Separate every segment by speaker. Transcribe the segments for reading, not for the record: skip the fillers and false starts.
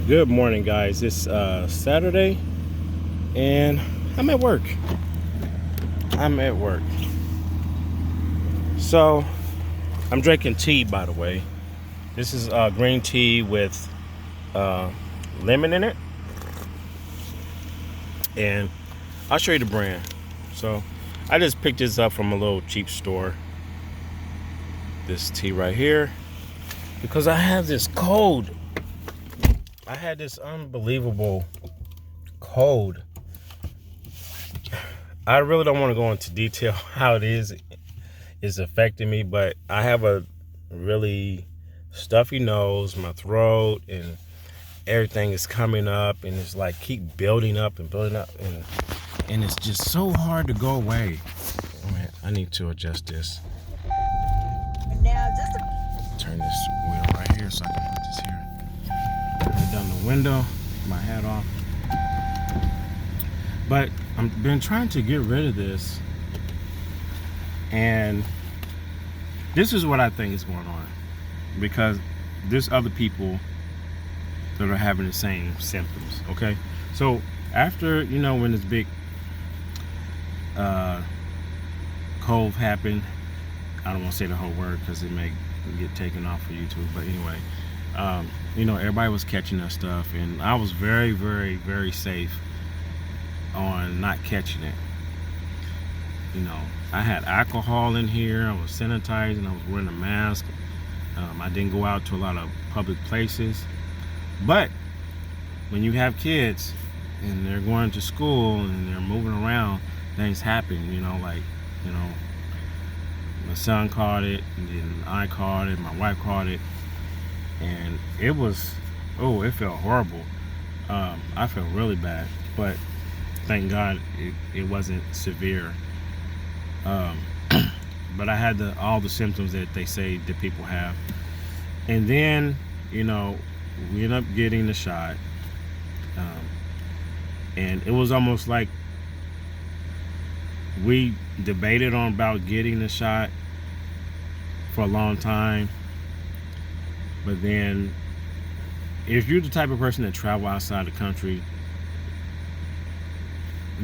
Speaker 1: Good morning, guys. It's Saturday, and I'm at work. So, I'm drinking tea, by the way. This is green tea with lemon in it, and I'll show you the brand. So, I just picked this up from a little cheap store. This tea right here, because I have this cold. I had this unbelievable cold. I really don't want to go into detail how it is affecting me, but I have a really stuffy nose, my throat, and everything is coming up, and it's like keep building up, and it's just so hard to go away. Oh, man, I need to adjust this.
Speaker 2: Now,
Speaker 1: Turn this wheel right here so I can put this here. Right down the window, my hat off. But I've been trying to get rid of this, and this is what I think is going on, because there's other people that are having the same symptoms. Okay, so after when this big cold happened, I don't want to say the whole word because it may get taken off for YouTube, but anyway, everybody was catching that stuff, and I was very, very, very safe on not catching it. I had alcohol in here, I was sanitizing, I was wearing a mask. I didn't go out to a lot of public places. But when you have kids and they're going to school and they're moving around, things happen. My son caught it, and then I caught it, my wife caught it, and it felt horrible. I felt really bad, but thank God it wasn't severe. But I had all the symptoms that they say that people have, and then we ended up getting the shot, and it was almost like we debated on about getting the shot for a long time. But then if you're the type of person that travel outside the country,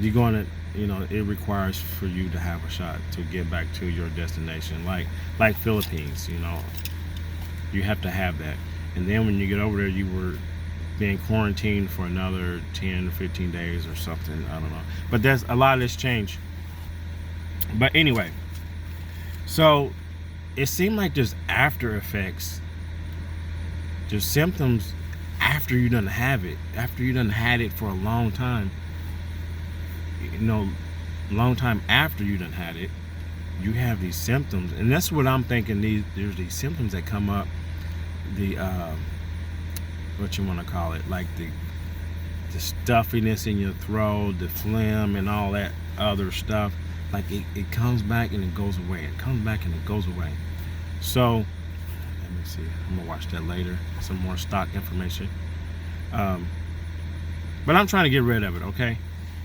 Speaker 1: you're going to it requires for you to have a shot to get back to your destination, like Philippines. You have to have that, and then when you get over there, you were being quarantined for another 10 or 15 days or something. I don't know, but there's a lot of this changed. But anyway, so it seemed like there's after effects, there's symptoms after you done have it, after you done had it for a long time. Long time after you done had it, you have these symptoms, and that's what I'm thinking. There's these symptoms that come up, the what you want to call it, like the stuffiness in your throat, the phlegm, and all that other stuff. Like it comes back and it goes away. It comes back and it goes away. So let me see. I'm gonna watch that later. Some more stock information. But I'm trying to get rid of it. Okay.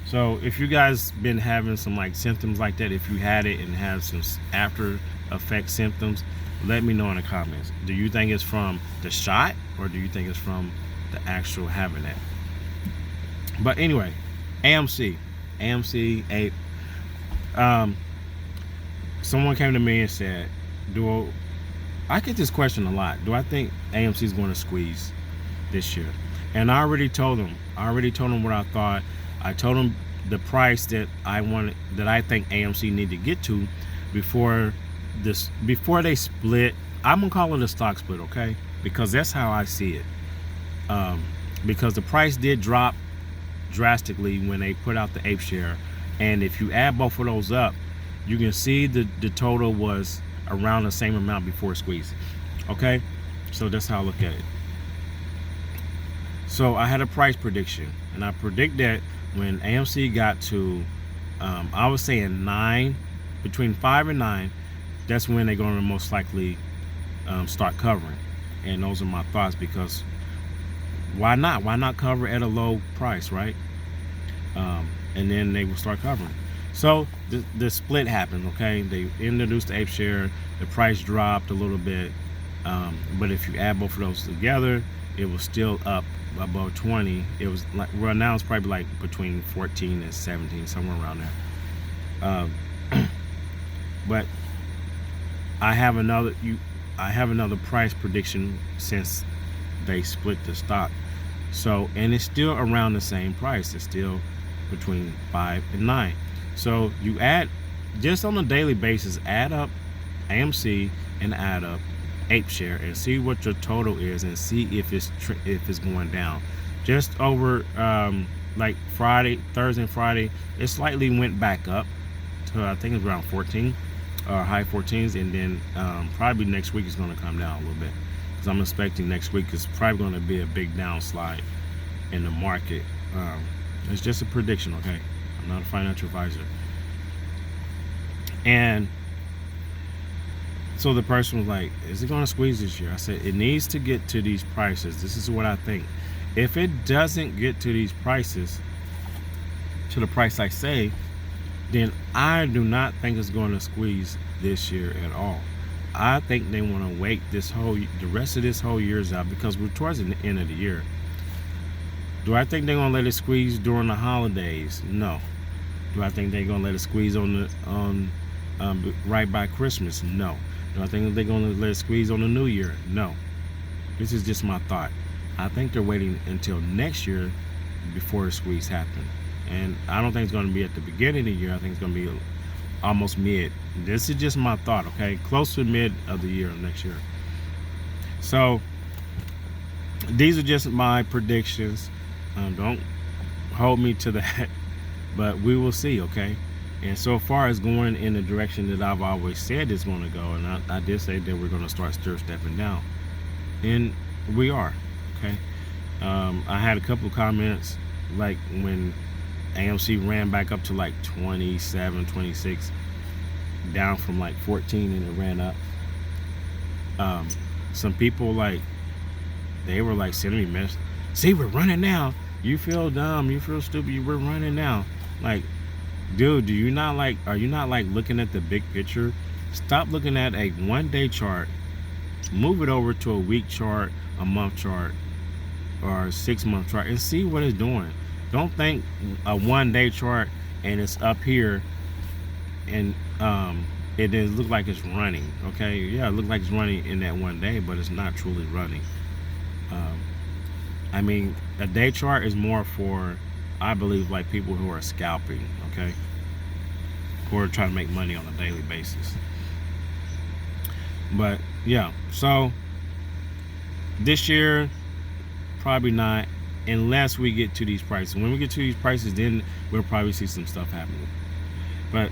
Speaker 1: So if you guys been having some symptoms like that, if you had it and have some after effect symptoms, let me know in the comments. Do you think it's from the shot, or do you think it's from the actual having it? But anyway, AMC 8. Someone came to me and said, I get this question a lot. Do I think AMC is going to squeeze this year? And I already told them what I thought. I told them the price that I think AMC need to get to before they split. I'm gonna call it a stock split, okay? Because that's how I see it. Because the price did drop drastically when they put out the ape share, and if you add both of those up, you can see the total was around the same amount before squeeze. Okay, so that's how I look at it. So I had a price prediction, and I predict that when AMC got to I was saying 9, between 5 and 9, that's when they're going to most likely start covering. And those are my thoughts, because why not cover at a low price, right? And then they will start covering. So the split happened. Okay, they introduced the ape share, the price dropped a little bit, But if you add both of those together, it was still up above 20. It was like, well, now it's probably like between 14 and 17, somewhere around there. But I have another price prediction since they split the stock. So, and it's still around the same price. It's still between 5 and 9. So you add, just on a daily basis, add up AMC and add up Ape Share and see what your total is, and see if it's going down. Just over like Thursday and Friday, it slightly went back up to, I think it's around 14 or high 14s, and then probably next week is going to come down a little bit, because I'm expecting next week is probably going to be a big downslide in the market. It's just a prediction, okay? I'm not a financial advisor. And so the person was like, is it going to squeeze this year? I said, it needs to get to these prices. This is what I think. If it doesn't get to these prices, to the price I say, then I do not think it's going to squeeze this year at all. I think they want to wait the rest of this whole year's out, because we're towards the end of the year. Do I think they're going to let it squeeze during the holidays? No. Do I think they're going to let it squeeze right by Christmas? No. Do I think they're going to let it squeeze on the New Year? No. This is just my thought. I think they're waiting until next year before the squeeze happens. And I don't think it's going to be at the beginning of the year. I think it's going to be almost mid. This is just my thought, okay? Close to mid of the year next year. So these are just my predictions. Don't hold me to that, but we will see, okay? And so far it's going in the direction that I've always said it's going to go. And I did say that we're going to start stepping down. And we are, okay? I had a couple of comments, like when AMC ran back up to like 27, 26, down from like 14, and it ran up. Some people, like, they were like sending me messages. See, we're running now. You feel dumb. You feel stupid. We're running now. Like, dude, are you not like looking at the big picture? Stop looking at a 1-day chart. Move it over to a week chart, a month chart, or a 6-month chart, and see what it's doing. Don't think a 1-day chart and it's up here and it didn't look like it's running. Okay, yeah, it looked like it's running in that 1 day, but it's not truly running. I mean, a day chart is more for, I believe, like people who are scalping, okay, who are trying to make money on a daily basis. But yeah, so this year probably not, unless we get to these prices. When we get to these prices, then we'll probably see some stuff happening. But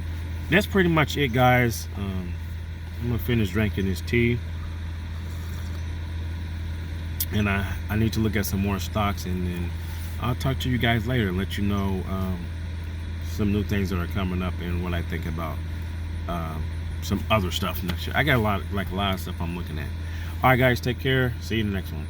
Speaker 1: that's pretty much it, guys. I'm gonna finish drinking this tea, and I need to look at some more stocks, and then I'll talk to you guys later and let you know some new things that are coming up and what I think about some other stuff next year. I got a lot of stuff I'm looking at. All right, guys, take care. See you in the next one.